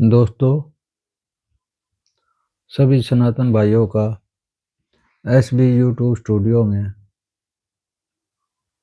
दोस्तों, सभी सनातन भाइयों का एसबी यूट्यूब स्टूडियो में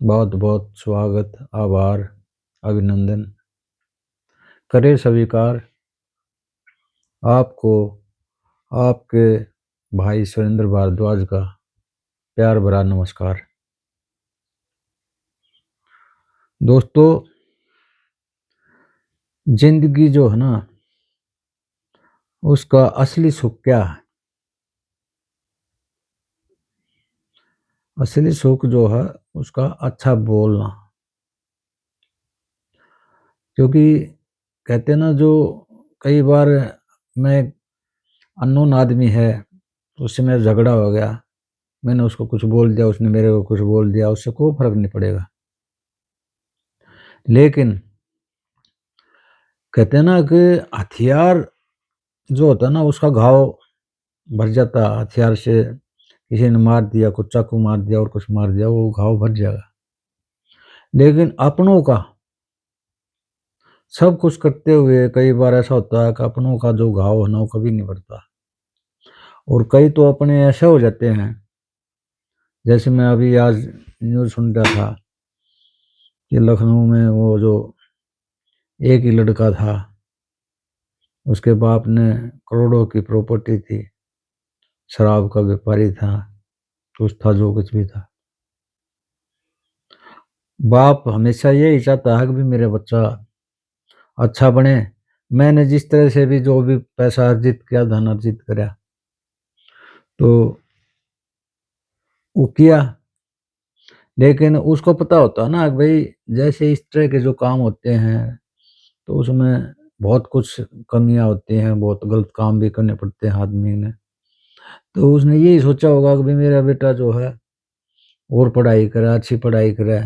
बहुत बहुत स्वागत, आभार, अभिनंदन। करें स्वीकार आपको आपके भाई सुरेंद्र भारद्वाज का प्यार भरा नमस्कार। दोस्तों, जिंदगी जो है ना, उसका असली सुख क्या है? असली सुख जो है उसका अच्छा बोलना। क्योंकि कहते हैं ना, जो कई बार मैं अननोन आदमी है, उससे मेरा झगड़ा हो गया, मैंने उसको कुछ बोल दिया, उसने मेरे को कुछ बोल दिया, उससे कोई फर्क नहीं पड़ेगा। लेकिन कहते हैं ना कि हथियार जो होता है ना, उसका घाव भर जाता है। हथियार से किसी ने मार दिया, कुछ चाकू मार दिया और कुछ मार दिया, वो घाव भर जाएगा। लेकिन अपनों का सब कुछ करते हुए कई बार ऐसा होता है कि अपनों का जो घाव है ना, वो कभी नहीं भरता। और कई तो अपने ऐसे हो जाते हैं, जैसे मैं अभी आज न्यूज़ सुन रहा था कि लखनऊ में वो जो एक ही लड़का था, उसके बाप ने करोड़ों की प्रॉपर्टी थी, शराब का व्यापारी था, कुछ था जो कुछ भी था। बाप हमेशा यही चाहता है कि भी मेरा बच्चा अच्छा बने। मैंने जिस तरह से भी जो भी पैसा अर्जित किया, धन अर्जित करा, तो वो किया। लेकिन उसको पता होता ना कि भाई जैसे इस तरह के जो काम होते हैं, तो उसमें बहुत कुछ कमियां होती हैं, बहुत गलत काम भी करने पड़ते हैं आदमी ने। तो उसने यही सोचा होगा कि भाई मेरा बेटा जो है और पढ़ाई करे, अच्छी पढ़ाई करे।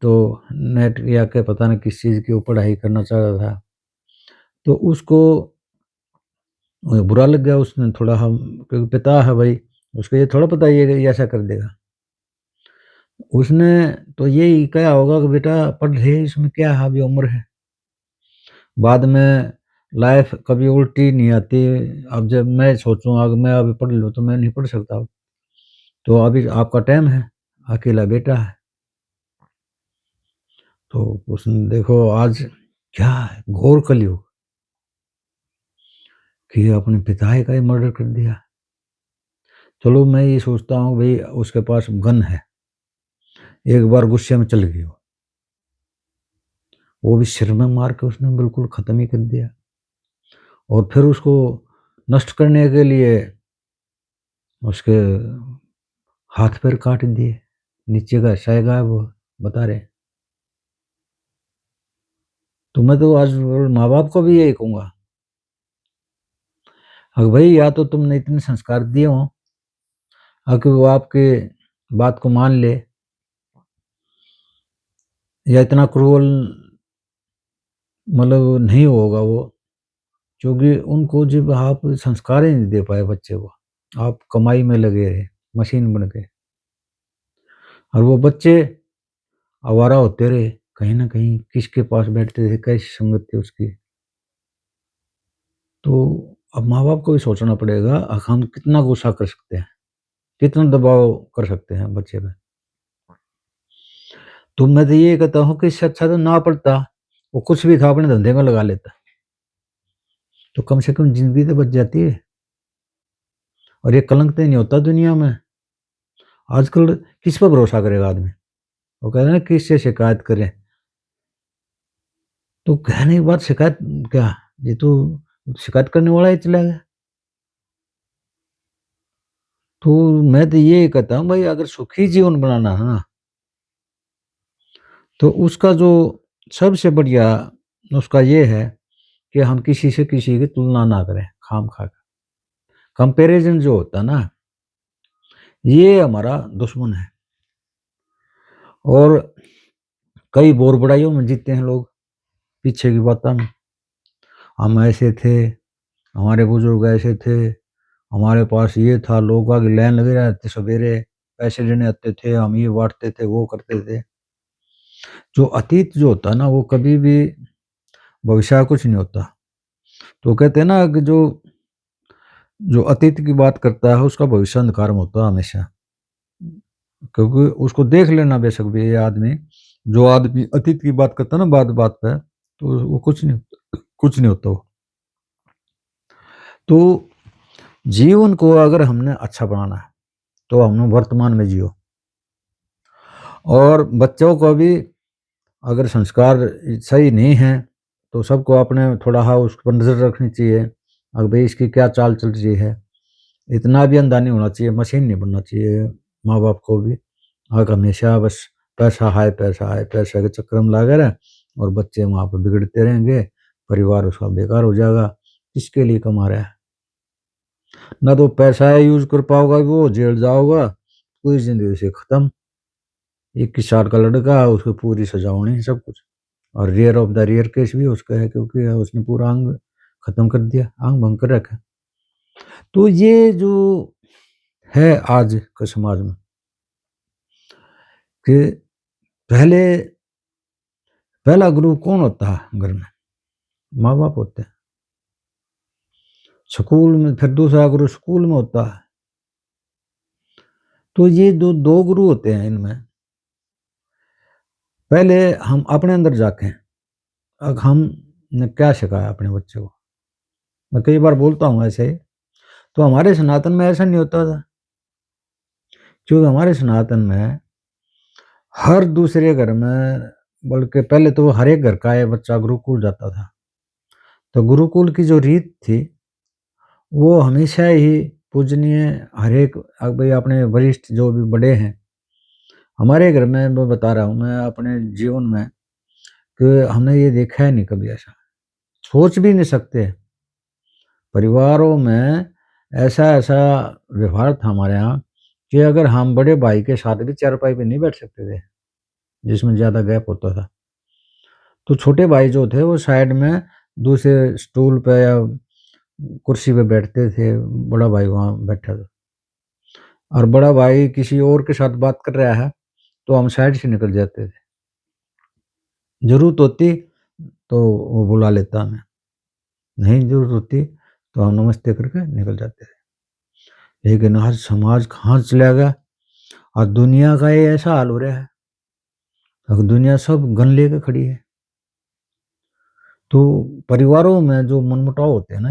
तो नेट या के पता नहीं किस चीज़ की वो पढ़ाई करना चाह रहा था, तो उसको बुरा लग गया। उसने थोड़ा, हम क्योंकि पिता है भाई, उसको ये थोड़ा पता ये कि ऐसा कर देगा। उसने तो यही कहा होगा कि बेटा पढ़ ले, इसमें क्या है, अभी उम्र है, बाद में लाइफ कभी उल्टी नहीं आती। अब जब मैं सोचूं अगर मैं अभी पढ़ लूँ तो मैं नहीं पढ़ सकता, तो अभी आपका टाइम है, अकेला बेटा है। तो उसने देखो आज क्या है, घोर कलयुग, कि अपने पिता का ही मर्डर कर दिया। चलो मैं ये सोचता हूँ भाई उसके पास गन है, एक बार गुस्से में चल गई वो भी सिर में मार के उसने बिल्कुल ख़त्म ही कर दिया। और फिर उसको नष्ट करने के लिए उसके हाथ पैर काट दिए, नीचे का हिस्सा गायब हुआ, बता रहे। तो मैं तो आज माँ बाप को भी यही कहूँगा, अगर भाई या तो तुमने इतने संस्कार दिए हों कि वो आपके बात को मान ले, या इतना क्रूअल मतलब नहीं होगा वो, क्योंकि उनको जब आप संस्कार ही नहीं दे पाए बच्चे को, आप कमाई में लगे रहे, मशीन बन के, और वो बच्चे आवारा होते रहे, कहीं न कहीं किसके पास बैठते थे, कैसी संगत थी उसकी। तो अब माँ-बाप को भी सोचना पड़ेगा हम कितना गुस्सा कर सकते हैं, कितना दबाव कर सकते हैं बच्चे पे। तो मैं तो ये कहता हूँ कि इससे अच्छा तो ना पढ़ता, वो कुछ भी था अपने धंधे में लगा लेता, तो कम से कम ज़िंदगी तो बच जाती है, और ये कलंक तो नहीं होता दुनिया में। आजकल किस पर भरोसा करेगा आदमी? वो कह रहे हैं ना किससे शिकायत करें? तो कहने के बाद शिकायत क्या? ये तो शिकायत करने वाला ही चला गया। तो मैं तो ये कहता हूँ भाई अगर सुखी जीवन बनाना है ना, तो उसका जो सबसे बढ़िया नुस्खा ये है कि हम किसी से किसी की तुलना ना करें खाम-खा के। कंपैरिज़न जो होता है ना, ये हमारा दुश्मन है। और कई बोर-बड़ाइयों में जीते हैं लोग, पीछे की बातों में। हम ऐसे थे, हमारे बुजुर्ग ऐसे थे, हमारे पास ये था, लोग आगे लाइन लगे रहते सवेरे, पैसे देने आते थे, हम ये बाँटते थे, वो करते थे। जो अतीत जो होता है ना, वो कभी भी भविष्य का कुछ नहीं होता। तो कहते हैं ना कि जो जो अतीत की बात करता है उसका भविष्य अंधकार में होता है हमेशा। क्योंकि उसको देख लेना बेशक भी ये आदमी, जो आदमी अतीत की बात करता है ना बात-बात पे, तो वो कुछ नहीं होता वो। तो जीवन को अगर हमने अच्छा बनाना है, तो हमने वर्तमान में जियो। और बच्चों को भी अगर संस्कार सही नहीं है, तो सबको अपने थोड़ा हाँ उस पर नज़र रखनी चाहिए। अब भई इसकी क्या चाल चल रही है, इतना भी अंधा नहीं होना चाहिए, मशीन नहीं बनना चाहिए माँ-बाप को भी। हमेशा बस पैसा है, पैसे के चक्कर में लगे रहें और बच्चे वहाँ पे बिगड़ते रहेंगे, परिवार उसका बेकार हो जाएगा। किसके लिए कमा रहा है? ना तो पैसा यूज़ कर पाओगा वो, जेल जाओगा, पूरी ज़िंदगी उसे खत्म। 21 साल का लड़का, उसको पूरी सज़ा होनी है सब कुछ। और rare of the rare case भी उसका है क्योंकि उसने पूरा अंग खत्म कर दिया, अंग भंग कर रखा। तो ये जो है आज के समाज में कि पहले पहला गुरु कौन होता है घर में? माँ-बाप होते हैं। स्कूल में फिर दूसरा गुरु स्कूल में होता है। तो ये जो 2 गुरु होते हैं इनमें, पहले हम अपने अंदर झाँकें, अब हमने क्या सिखाया अपने बच्चे को? मैं कई बार बोलता हूँ ऐसे ही, तो हमारे सनातन में ऐसा नहीं होता था, क्योंकि हमारे सनातन में हर दूसरे घर में, बल्कि पहले तो हर एक घर का एक बच्चा गुरुकुल जाता था। तो गुरुकुल की जो रीत थी, वो हमेशा ही पूजनीय, हर एक भई अपने वरिष्ठ जो भी बड़े हैं, हमारे घर में मैं बता रहा हूँ मैं अपने जीवन में कि हमने ये देखा ही नहीं कभी ऐसा। सोच भी नहीं सकते। परिवारों में ऐसा-ऐसा व्यवहार था हमारे यहाँ कि अगर हम बड़े भाई के साथ भी चारपाई पे नहीं बैठ सकते थे, जिसमें ज़्यादा गैप होता था। तो छोटे भाई जो थे वो साइड में दूसरे स्टूल पे या कुर्सी पे बैठते थे, बड़ा भाई वहाँ बैठा था। और बड़ा भाई किसी और के साथ बात कर रहा है, तो हम साइड से निकल जाते थे। ज़रूरत होती तो वो बुला लेता हमें, नहीं ज़रूरत होती तो हम नमस्ते करके निकल जाते थे। लेकिन आज समाज कहाँ चला गया, आज दुनिया का ये ऐसा हाल हो रहा है, अब दुनिया सब गन लेके खड़ी है। तो परिवारों में जो मनमुटाव होते हैं ना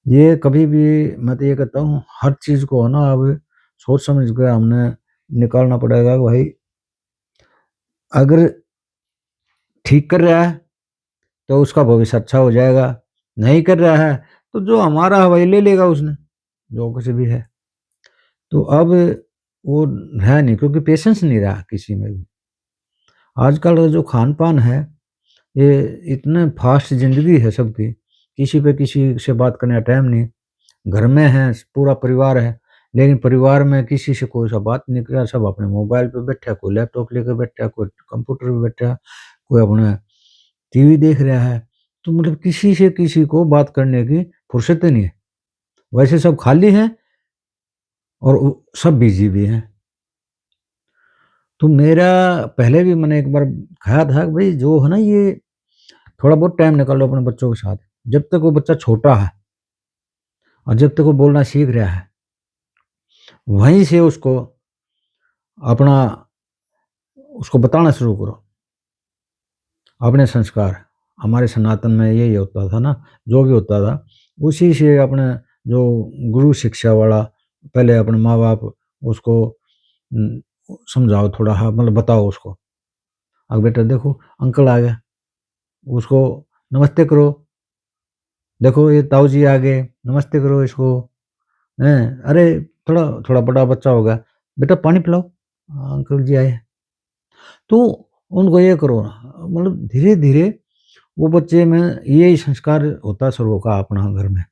ये कभी भी, मैं तो ये कहता हूँ हर चीज़ को है ना अब सोच समझ के हमने निकालना पड़ेगा कि भाई अगर ठीक कर रहा है तो उसका भविष्य अच्छा हो जाएगा, नहीं कर रहा है तो जो हमारा है वही ले लेगा उसने, जो कुछ भी है। तो अब वो है नहीं, क्योंकि पेशेंस नहीं रहा किसी में भी। आजकल का जो खान-पान है, ये इतने फास्ट ज़िंदगी है सबकी, किसी पे किसी से बात करने का टाइम नहीं। घर में हैं, पूरा परिवार है, लेकिन परिवार में किसी से कोई सा बात नहीं कर रहा, सब अपने मोबाइल पे बैठा है, कोई लैपटॉप लेके बैठा है, कोई कंप्यूटर पे बैठा है, कोई अपना टीवी देख रहा है। तो मतलब किसी से किसी को बात करने की फुर्सत ही नहीं है। वैसे सब खाली हैं और सब बिज़ी भी हैं। तो मेरा पहले भी मैंने एक बार कहा था कि भई जो है ना ये थोड़ा बहुत टाइम निकालो अपने बच्चों के साथ। जब तक वो बच्चा छोटा है और जब तक वो बोलना सीख रहा है, वहीं से अपना उसको बताना शुरू करो, अपने संस्कार। हमारे सनातन में यही होता था ना, जो भी होता था, उसी से अपने जो गुरु शिक्षा वाला, पहले अपने माँ-बाप उसको उम, समझाओ थोड़ा, हाँ, मतलब बताओ उसको। अब बेटा देखो अंकल आ गए, उसको नमस्ते करो, देखो ये ताऊ जी आ गए, नमस्ते करो इसको, हैं? अरे थोड़ा थोड़ा बड़ा बच्चा होगा, बेटा पानी पिलाओ, अंकल जी आए। तो उनको ये करो, मतलब धीरे-धीरे वो बच्चे में यही संस्कार होता शुरू होगा अपना घर में।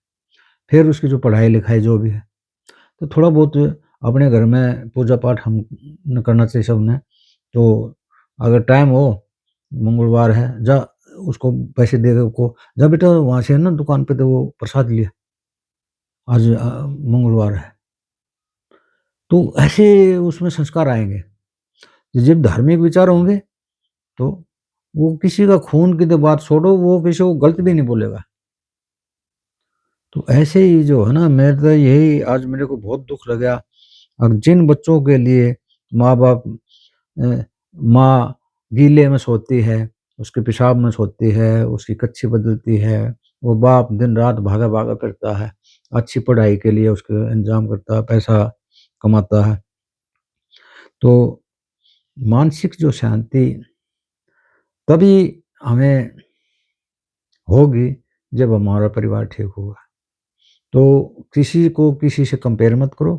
फिर उसकी जो पढ़ाई-लिखाई जो भी है, तो थोड़ा बहुत अपने घर में पूजा-पाठ हम न करना चाहिए सबने। तो अगर टाइम हो, मंगलवार है, जा उसको पैसे दे दो को, जा बेटा वहाँ से है ना दुकान पे तो वो प्रसाद ले, आज मंगलवार है। तो ऐसे उसमें संस्कार आएँगे। जब धार्मिक विचार होंगे, तो वो किसी का खून की तो बात छोड़ो, वो किसी को गलत भी नहीं बोलेगा। तो ऐसे ही जो है ना, मेरे तो यही आज मेरे को बहुत दुख लगा। अब जिन बच्चों के लिए माँ-बाप माँ गीले में सोती है, उसके पेशाब में सोती है, उसकी कच्छी बदलती है, वो बाप दिन-रात भागा-भागा फिरता है, अच्छी पढ़ाई के लिए उसका इंतज़ाम करता है, पैसा कमाता है। तो मानसिक जो शांति तभी हमें होगी जब हमारा परिवार ठीक होगा। तो किसी को किसी से कंपेयर मत करो,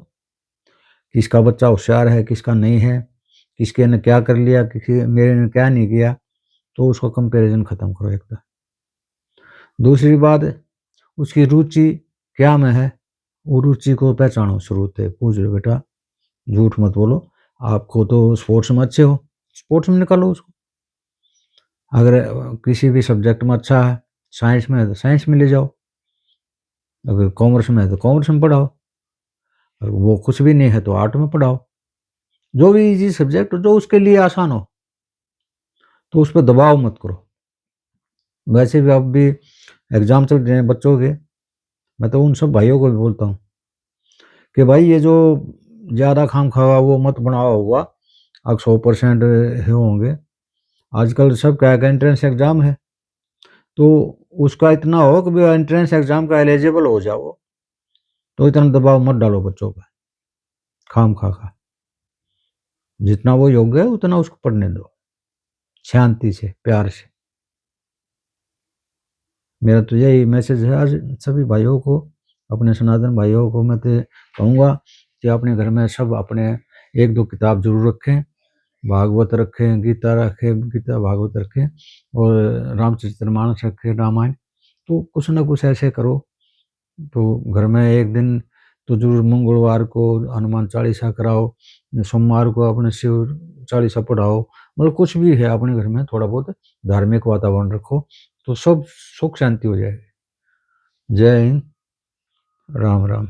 किसका बच्चा होशियार है, किसका नहीं है, किसके ने क्या कर लिया, किसी मेरे ने क्या नहीं किया, तो उसका कंपैरिज़न ख़त्म करो एकदम। दूसरी बात, उसकी रुचि क्या में है, वो रुचि को पहचानो शुरू से। पूछ लो बेटा, झूठ मत बोलो, आपको तो स्पोर्ट्स में अच्छे हो, स्पोर्ट्स में निकालो उसको। अगर किसी भी सब्जेक्ट में अच्छा है, साइंस में है तो साइंस में ले जाओ, अगर कॉमर्स में है तो कॉमर्स में पढ़ाओ, अगर वो कुछ भी नहीं है तो आर्ट में पढ़ाओ। जो भी ईज़ी सब्जेक्ट जो उसके लिए आसान हो, तो उस पे दबाव मत करो। वैसे भी अब भी एग्ज़ाम चल रहे हैं बच्चों के, मैं तो उन सब भाइयों को भी बोलता हूँ कि भाई ये जो ज़्यादा खामख़ा वो मत बनाओ होगा, अब 100% हे होंगे। आजकल सब क्या है कि एंट्रेंस एग्ज़ाम है, तो उसका इतना हो कि भई एंट्रेंस एग्ज़ाम का एलिजिबल हो जाओ, तो इतना दबाव मत डालो बच्चों पे, खामख़ा का। जितना वो योग्य है उतना उसको पढ़ने दो, शांति से, प्यार से। मेरा तो यही मैसेज है आज सभी भाइयों को, अपने सनातन भाइयों को मैं तो कहूँगा कि अपने घर में सब अपने 1-2 किताब ज़रूर रखें, भागवत रखें, गीता भागवत रखें और रामचरितमानस रखें, रामायण। तो कुछ न कुछ ऐसे करो, तो घर में एक दिन तो ज़रूर मंगलवार को हनुमान चालीसा कराओ, सोमवार को अपने शिव चालीसा पढ़ाओ, मतलब कुछ भी है अपने घर में थोड़ा बहुत धार्मिक वातावरण रखो, तो सब सुख शांति हो जाएगी। जय हिंद, राम राम।